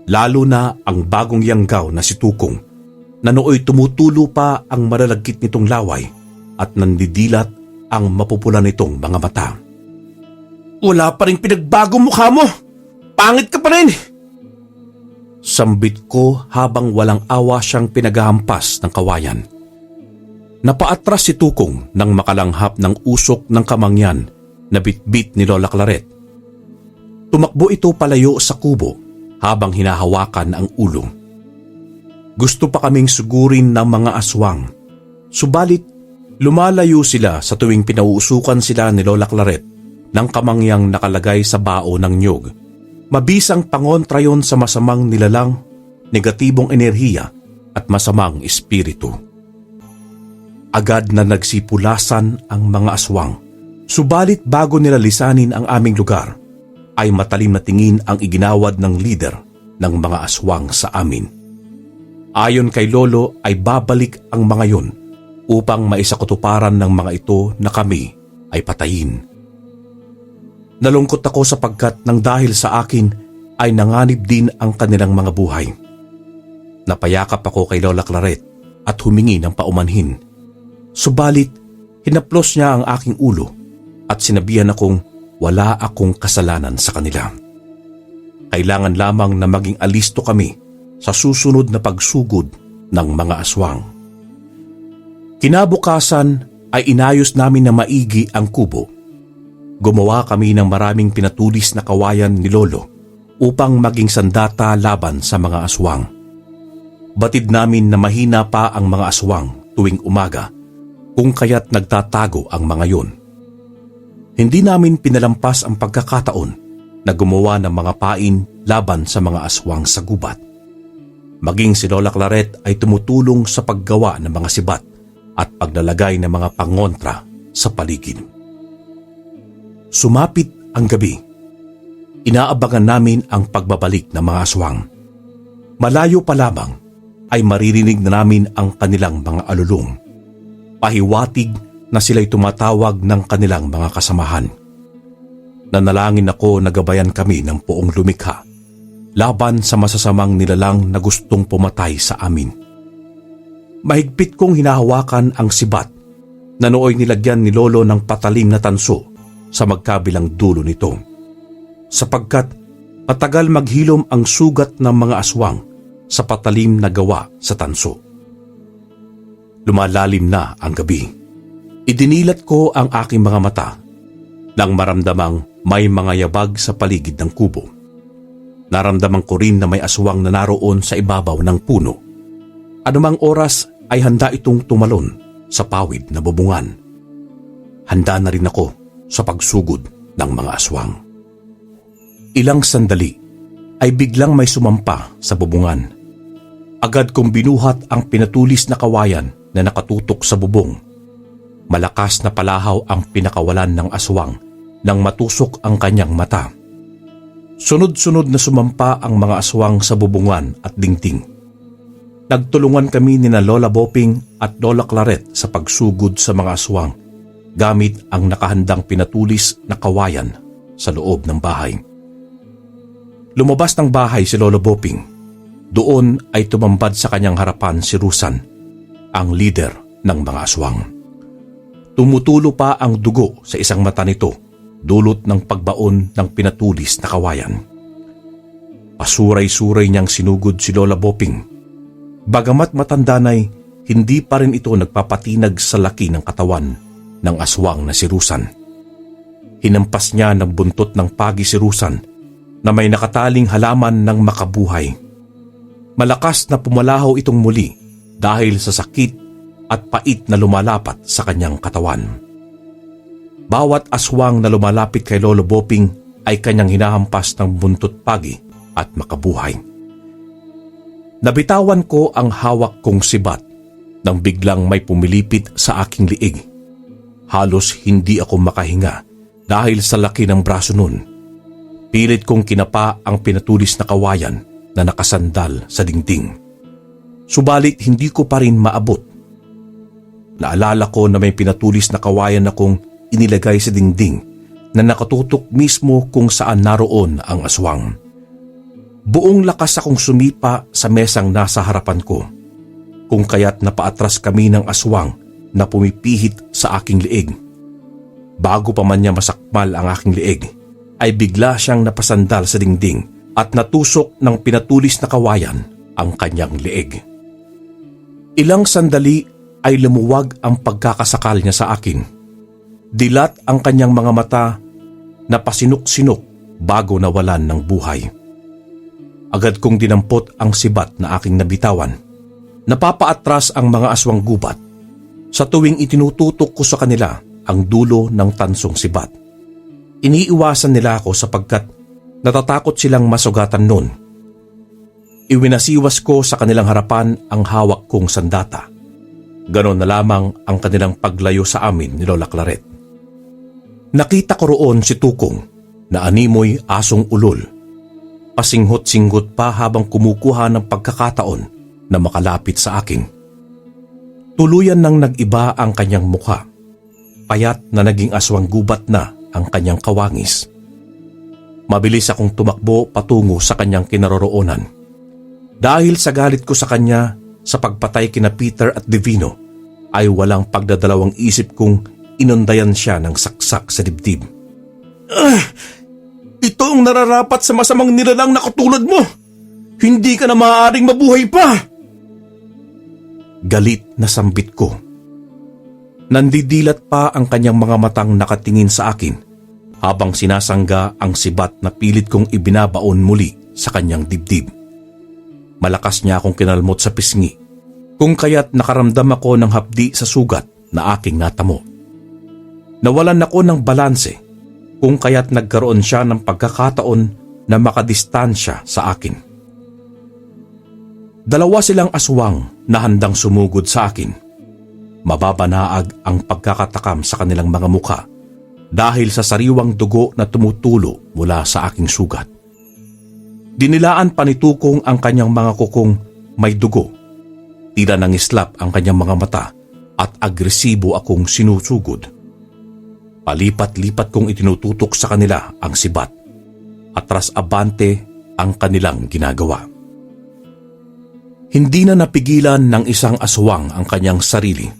lalo na ang bagong yanggaw na si Tukong na nooy tumutulo pa ang malalagkit nitong laway at nandidilat ang mapupula nitong mga mata. Wala pa rin pinagbago mukha mo! Pangit ka pa rin! Sambit ko habang walang awa siyang pinaghahampas ng kawayan. Napaatras si Tukong nang makalanghap ng usok ng kamangyan na bitbit ni Lola Claret. Tumakbo ito palayo sa kubo habang hinahawakan ang ulo. Gusto pa kaming sugurin ng mga aswang, subalit lumalayo sila sa tuwing pinauusukan sila ni Lola Claret ng kamangyang nakalagay sa bao ng nyog. Mabisang pangontra yon sa masamang nilalang, negatibong enerhiya at masamang espiritu. Agad na nagsipulasan ang mga aswang, subalit bago nila lisanin ang aming lugar, ay matalim na tingin ang iginawad ng lider ng mga aswang sa amin. Ayon kay Lolo ay babalik ang mga yon upang maisakutuparan ng mga ito na kami ay patayin. Nalungkot ako sapagkat nang dahil sa akin ay nanganib din ang kanilang mga buhay. Napayakap ako kay Lola Claret at humingi ng paumanhin. Subalit, hinaplos niya ang aking ulo at sinabihan akong wala akong kasalanan sa kanila. Kailangan lamang na maging alisto kami sa susunod na pagsugod ng mga aswang. Kinabukasan ay inayos namin na maigi ang kubo. Gumawa kami ng maraming pinatulis na kawayan ni Lolo upang maging sandata laban sa mga aswang. Batid namin na mahina pa ang mga aswang tuwing umaga, kung kaya't nagtatago ang mga yon. Hindi namin pinalampas ang pagkakataon na gumawa ng mga pain laban sa mga aswang sa gubat. Maging si Lola Claret ay tumutulong sa paggawa ng mga sibat at paglalagay ng mga pangontra sa paligid. Sumapit ang gabi. Inaabangan namin ang pagbabalik ng mga aswang. Malayo pa lamang ay maririnig na namin ang kanilang mga alulong. Pahiwatig na sila'y tumatawag ng kanilang mga kasamahan. Nanalangin ako na gabayan kami ng poong lumikha laban sa masasamang nilalang na gustong pumatay sa amin. Mahigpit kong hinahawakan ang sibat na nooy nilagyan ni Lolo ng patalim na tanso sa magkabilang dulo nito, sapagkat matagal maghilom ang sugat ng mga aswang sa patalim na gawa sa tanso. Lumalalim na ang gabi. Idinilat ko ang aking mga mata nang maramdamang may mga yabag sa paligid ng kubo. Naramdaman ko rin na may aswang na naroon sa ibabaw ng puno. Anumang oras ay handa itong tumalon sa pawid na bubungan. Handa na rin ako sa pagsugod ng mga aswang. Ilang sandali ay biglang may sumampa sa bubungan. Agad kong binuhat ang pinatulis na kawayan na nakatutok sa bubong. Malakas na palahaw ang pinakawalan ng aswang nang matusok ang kanyang mata. Sunod-sunod na sumampa ang mga aswang sa bubungan at dingting. Nagtulungan kami ni na Lola Boping at Lola Claret sa pagsugod sa mga aswang gamit ang nakahandang pinatulis na kawayan sa loob ng bahay. Lumabas ng bahay si Lola Boping. Doon ay tumambad sa kanyang harapan si Rusan, ang lider ng mga aswang. Tumutulo pa ang dugo sa isang mata nito, dulot ng pagbaon ng pinatulis na kawayan. Pasuray-suray niyang sinugod si Lola Boping. Bagamat matanda na'y hindi pa rin ito nagpapatinag sa laki ng katawan ng aswang na si Rusan. Hinampas niya ng buntot ng pagi si Rusan na may nakataling halaman ng makabuhay. Malakas na pumalahaw itong muli dahil sa sakit at pait na lumalapat sa kanyang katawan. Bawat aswang na lumalapit kay Lolo Boping ay kanyang hinahampas ng buntot pagi at makabuhay. Nabitawan ko ang hawak kong sibat nang biglang may pumilipit sa aking liig. Halos hindi ako makahinga dahil sa laki ng braso nun. Pilit kong kinapa ang pinatulis na kawayan na nakasandal sa dingding. Subalit hindi ko pa rin maabot. Naalala ko na may pinatulis na kawayan akong inilagay sa dingding na nakatutok mismo kung saan naroon ang aswang. Buong lakas akong sumipa sa mesang nasa harapan ko, kung kaya't napaatras kami ng aswang na pumipihit sa aking liig. Bago pa man niya masakmal ang aking liig, ay bigla siyang napasandal sa dingding at natusok ng pinatulis na kawayan ang kanyang liig. Ilang sandali ay lumuwag ang pagkakasakal niya sa akin. Dilat ang kanyang mga mata na pasinok-sinok bago nawalan ng buhay. Agad kong dinampot ang sibat na aking nabitawan. Napapaatras ang mga aswang gubat sa tuwing itinututok ko sa kanila ang dulo ng tansong sibat. Iniiwasan nila ako sapagkat natatakot silang masugatan noon. Iwinasiwas ko sa kanilang harapan ang hawak kong sandata. Ganon na lamang ang kanilang paglayo sa amin ni Lola Claret. Nakita ko roon si Tukong na animoy asong ulol. Pasinghot-singgot pa habang kumukuha ng pagkakataon na makalapit sa akin. Tuluyan nang nag-iba ang kanyang mukha. Payat na naging aswang gubat na ang kanyang kawangis. Mabilis akong tumakbo patungo sa kanyang kinaroroonan. Dahil sa galit ko sa kanya sa pagpatay kina Peter at Divino, ay walang pagdadalawang isip kong inundayan siya ng saksak sa dibdib. Ito ang nararapat sa masamang nilalang na katulad mo! Hindi ka na maaaring mabuhay pa! Galit na sambit ko. Nandidilat pa ang kanyang mga matang nakatingin sa akin habang sinasangga ang sibat na pilit kong ibinabaon muli sa kanyang dibdib. Malakas niya akong kinalmot sa pisngi, kung kaya't nakaramdam ako ng hapdi sa sugat na aking natamo. Nawalan ako ng balanse, kung kaya't nagkaroon siya ng pagkakataon na makadistansya sa akin. Dalawa silang aswang na handang sumugod sa akin. Mababanaag ang pagkakatakam sa kanilang mga mukha dahil sa sariwang dugo na tumutulo mula sa aking sugat. Dinilaan pa ni Tukong ang kanyang mga kukong may dugo. Tila nangislap ang kanyang mga mata at agresibo akong sinusugod. Palipat-lipat kong itinututok sa kanila ang sibat. Atras abante ang kanilang ginagawa. Hindi na napigilan ng isang aswang ang kanyang sarili,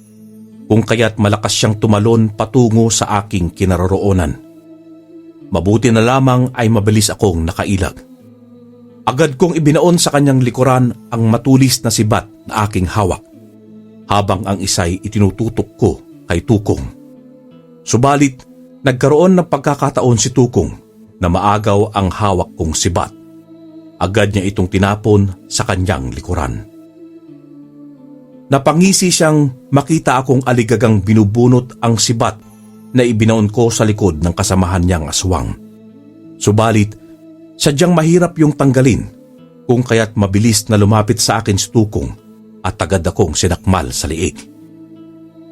kung kaya't malakas siyang tumalon patungo sa aking kinaroroonan. Mabuti na lamang ay mabilis akong nakailag. Agad kong ibinaon sa kanyang likuran ang matulis na sibat na aking hawak, habang ang isa'y itinututok ko kay Tukong. Subalit, nagkaroon ng pagkakataon si Tukong na maagaw ang hawak kong sibat. Agad niya itong tinapon sa kanyang likuran. Napangisi siyang makita akong aligagang binubunot ang sibat na ibinaon ko sa likod ng kasamahan niyang aswang. Subalit, sadyang mahirap yung tanggalin, kung kaya't mabilis na lumapit sa akin si Tukong at agad akong sinakmal sa liig.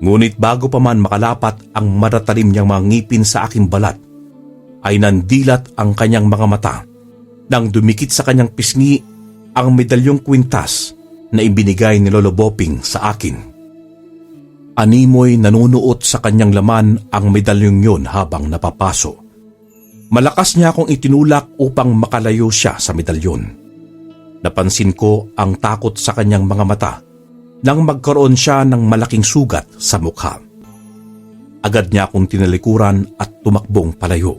Ngunit bago pa man makalapat ang matatalim niyang mga ngipin sa aking balat, ay nandilat ang kanyang mga mata nang dumikit sa kanyang pisngi ang medalyong kwintas na ibinigay ni Lolo Boping sa akin. Animoy nanunuot sa kanyang laman ang medalyong yun habang napapaso. Malakas niya akong itinulak upang makalayo siya sa medalyon. Napansin ko ang takot sa kanyang mga mata nang magkaroon siya ng malaking sugat sa mukha. Agad niya akong tinalikuran at tumakbong palayo.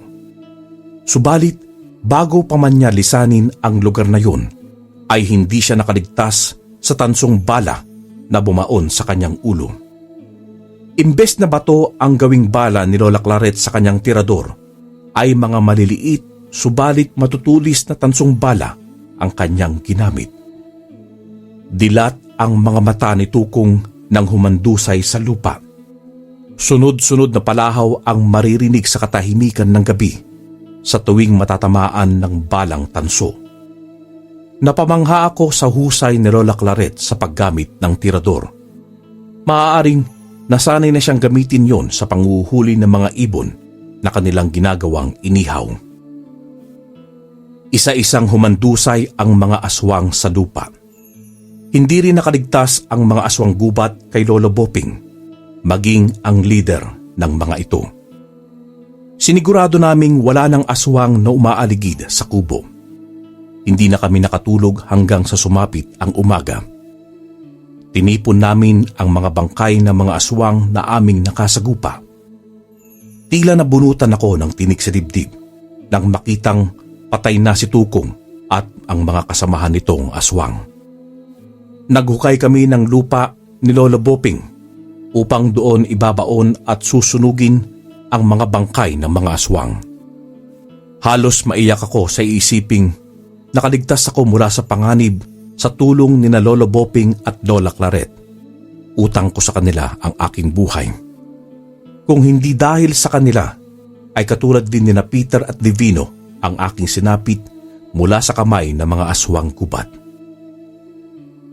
Subalit, bago pa man niya lisanin ang lugar na yun, ay hindi siya nakaligtas sa tansong bala na bumaon sa kanyang ulo. Imbes na bato ang gawing bala ni Lola Claret sa kanyang tirador, ay mga maliliit subalit matutulis na tansong bala ang kanyang ginamit. Dilat ang mga mata ni Tukong nang humandusay sa lupa. Sunod-sunod na palahaw ang maririnig sa katahimikan ng gabi sa tuwing matatamaan ng balang tanso. Napamangha ako sa husay ni Lola Claret sa paggamit ng tirador. Maaaring nasanay na siyang gamitin yon sa panguhuli ng mga ibon na kanilang ginagawang inihaw. Isa-isang humandusay ang mga aswang sa lupa. Hindi rin nakaligtas ang mga aswang gubat kay Lolo Boping, maging ang leader ng mga ito. Sinigurado naming wala ng aswang na umaaligid sa kubo. Hindi na kami nakatulog hanggang sa sumapit ang umaga. Tinipon namin ang mga bangkay ng mga aswang na aming nakasagupa. Tila nabunutan ako ng tinik sa dibdib nang makitang patay na si Tukong at ang mga kasamahan nitong aswang. Naghukay kami ng lupa ni Lolo Boping upang doon ibabaon at susunugin ang mga bangkay ng mga aswang. Halos maiyak ako sa iisiping nakaligtas ako mula sa panganib sa tulong ni na Lolo Boping at Lola Claret. Utang ko sa kanila ang aking buhay. Kung hindi dahil sa kanila, ay katulad din ni na Peter at Divino ang aking sinapit mula sa kamay ng mga aswang gubat.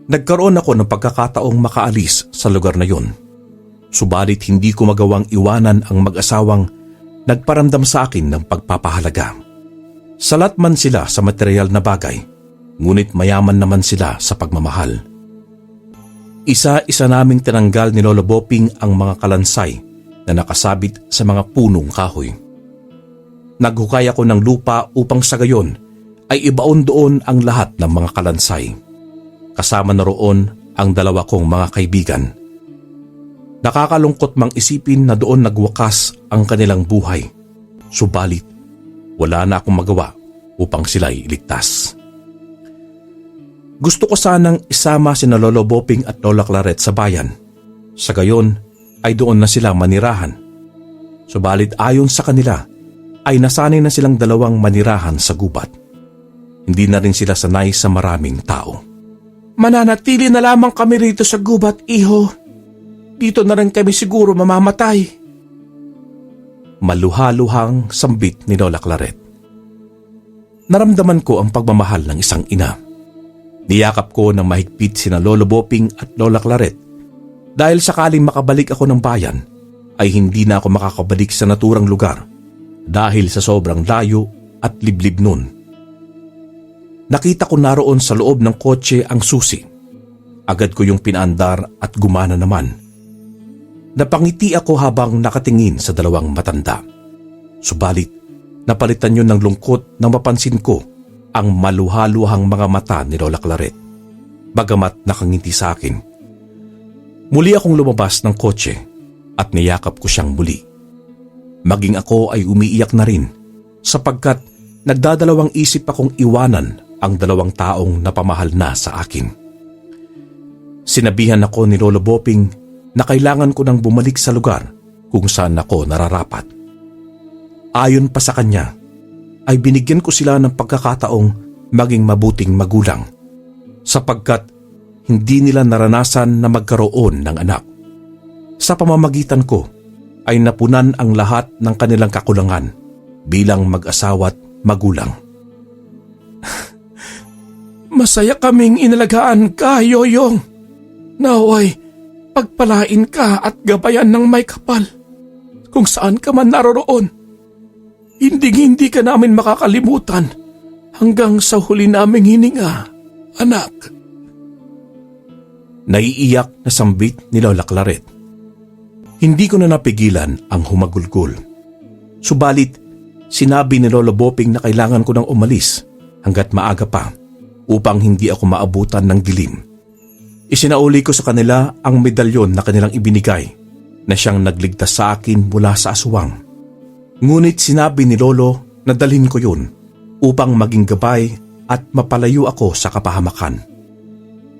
Nagkaroon ako ng pagkakataong makaalis sa lugar na yon. Subalit hindi ko magawang iwanan ang mag-asawang nagparamdam sa akin ng pagpapahalaga. Salat man sila sa material na bagay, ngunit mayaman naman sila sa pagmamahal. Isa-isa naming tinanggal ni Lolo Boping ang mga kalansay na nakasabit sa mga punong kahoy. Naghukay ako ng lupa upang sa gayon ay ibaon doon ang lahat ng mga kalansay. Kasama na roon ang dalawa kong mga kaibigan. Nakakalungkot mang isipin na doon nagwakas ang kanilang buhay. Subalit, wala na akong magawa upang sila'y iligtas. Gusto ko sanang isama sina Lolo Boping at Lola Claret sa bayan. Sa gayon ay doon na sila manirahan. Subalit ayon sa kanila ay nasanay na silang dalawang manirahan sa gubat. Hindi na rin sila sanay sa maraming tao. Mananatili na lamang kami rito sa gubat, iho. Dito na rin kami siguro mamamatay. Maluhaluhang sambit ni Lola Claret. Naramdaman ko ang pagmamahal ng isang ina. Niyakap ko ng mahigpit sina Lolo Boping at Lola Claret dahil sakaling makabalik ako ng bayan ay hindi na ako makakabalik sa naturang lugar dahil sa sobrang layo at liblib nun. Nakita ko naroon sa loob ng kotse ang susi. Agad ko yung pinaandar at gumana naman. Napangiti ako habang nakatingin sa dalawang matanda. Subalit, napalitan yun ng lungkot nang mapansin ko ang maluhaluhang mga mata ni Lola Claret. Bagamat nakangiti sa akin. Muli akong lumabas ng kotse at niyakap ko siyang muli. Maging ako ay umiiyak na rin sapagkat nagdadalawang isip akong iwanan ang dalawang taong napamahal na sa akin. Sinabihan ako ni Lolo Boping na kailangan ko nang bumalik sa lugar kung saan ako nararapat. Ayon pa sa kanya, ay binigyan ko sila ng pagkakataong maging mabuting magulang sapagkat hindi nila naranasan na magkaroon ng anak. Sa pamamagitan ko ay napunan ang lahat ng kanilang kakulangan bilang mag-asawa't magulang. Masaya kaming inalagaan ka, Yoyong. Naway, pagpalain ka at gabayan ng may kapal kung saan ka man naroroon. Hindi ka namin makakalimutan hanggang sa huli naming hininga, anak. Naiiyak na sambit ni Lola Claret. Hindi ko na napigilan ang humagulgol. Subalit, sinabi ni Lolo Boping na kailangan ko nang umalis hanggat maaga pa upang hindi ako maabutan ng dilim. Isinauli ko sa kanila ang medalyon na kanilang ibinigay na siyang nagligtas sa akin mula sa aswang. Ngunit sinabi ni Lolo na dalhin ko yun upang maging gabay at mapalayo ako sa kapahamakan.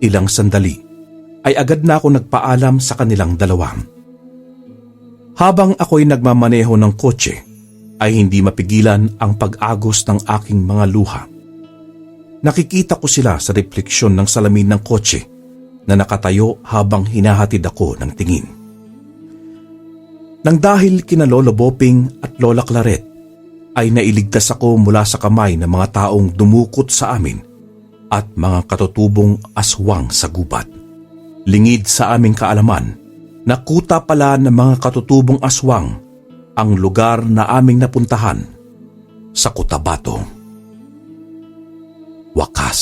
Ilang sandali ay agad na ako nagpaalam sa kanilang dalawa. Habang ako'y nagmamaneho ng kotse ay hindi mapigilan ang pag-agos ng aking mga luha. Nakikita ko sila sa refleksyon ng salamin ng kotse na nakatayo habang hinahatid ako ng tingin. Nang dahil kina Lolo Boping at Lola Claret, ay nailigtas ako mula sa kamay ng mga taong dumukot sa amin at mga katutubong aswang sa gubat. Lingid sa aming kaalaman, nakuta pala ng mga katutubong aswang ang lugar na aming napuntahan sa Cotabato. Wakas.